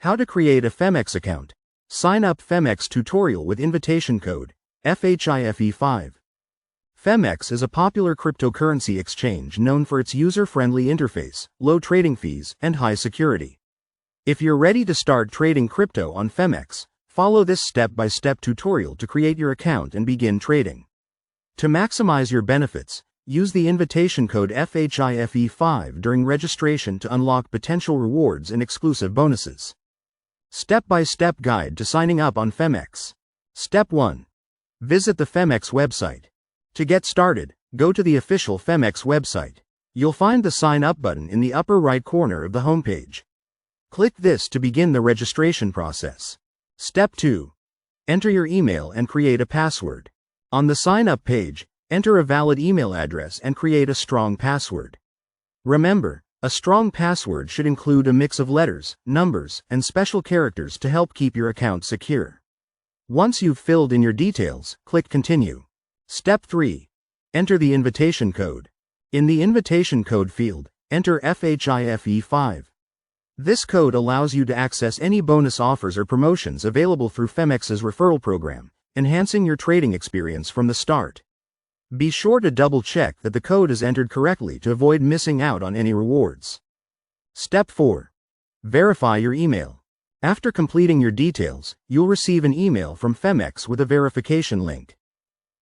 How to create a Phemex account. Sign up Phemex tutorial with invitation code FHIFE5. Phemex is a popular cryptocurrency exchange known for its user-friendly interface, low trading fees, and high security. If you're ready to start trading crypto on Phemex, follow this step-by-step tutorial to create your account and begin trading. To maximize your benefits, use the invitation code FHIFE5 during registration to unlock potential rewards and exclusive bonuses. Step-by-step guide to signing up on Phemex. Step 1. Visit the Phemex website. To get started, go to the official Phemex website. You'll find the Sign Up button in the upper right corner of the homepage. Click this to begin the registration process. Step 2. Enter your email and create a password. On the Sign Up page, enter a valid email address and create a strong password. Remember, a strong password should include a mix of letters, numbers, and special characters to help keep your account secure. Once you've filled in your details, click Continue. Step 3. Enter the invitation code. In the invitation code field, enter FHIFE5. This code allows you to access any bonus offers or promotions available through Phemex's referral program, enhancing your trading experience from the start. Be sure to double-check that the code is entered correctly to avoid missing out on any rewards. Step 4. Verify your email. After completing your details, you'll receive an email from Phemex with a verification link.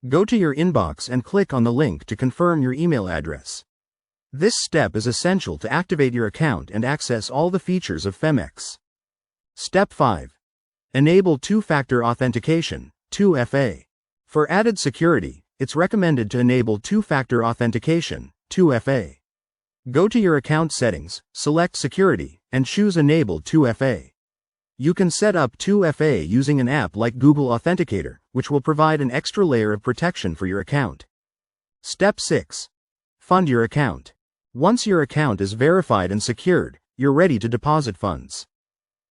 Go to your inbox and click on the link to confirm your email address. This step is essential to activate your account and access all the features of Phemex. Step 5. Enable two-factor authentication, 2FA. For added security, it's recommended to enable two-factor authentication, 2FA. Go to your account settings, select Security, and choose Enable 2FA. You can set up 2FA using an app like Google Authenticator, which will provide an extra layer of protection for your account. Step 6. Fund your account. Once your account is verified and secured, you're ready to deposit funds.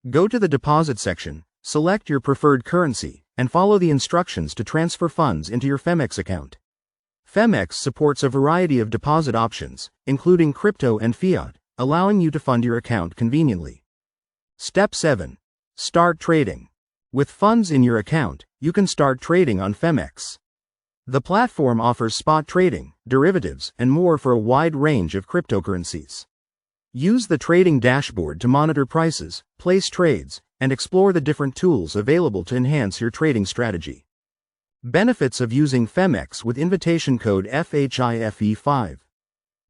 Go to the Deposit section, select your preferred currency, and follow the instructions to transfer funds into your Phemex account. Phemex supports a variety of deposit options, including crypto and fiat, allowing you to fund your account conveniently. Step 7. Start trading. With funds in your account, you can start trading on Phemex. The platform offers spot trading, derivatives, and more for a wide range of cryptocurrencies. Use the trading dashboard to monitor prices, place trades, and explore the different tools available to enhance your trading strategy. Benefits of using Phemex with invitation code FHIFE5.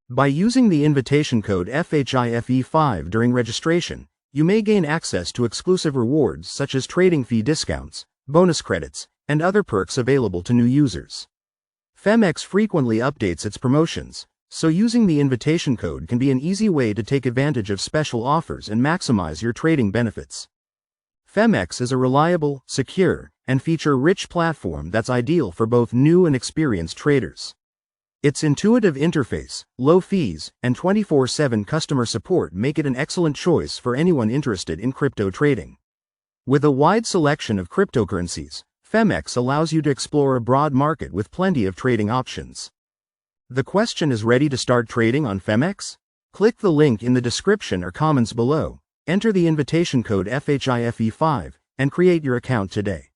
By using the invitation code FHIFE5 during registration, you may gain access to exclusive rewards such as trading fee discounts, bonus credits, and other perks available to new users. Phemex frequently updates its promotions, so using the invitation code can be an easy way to take advantage of special offers and maximize your trading benefits. Phemex is a reliable, secure, and feature-rich platform that's ideal for both new and experienced traders. Its intuitive interface, low fees, and 24/7 customer support make it an excellent choice for anyone interested in crypto trading. With a wide selection of cryptocurrencies, Phemex allows you to explore a broad market with plenty of trading options. The question is, ready to start trading on Phemex? Click the link in the description or comments below, enter the invitation code FHIFE5, and create your account today.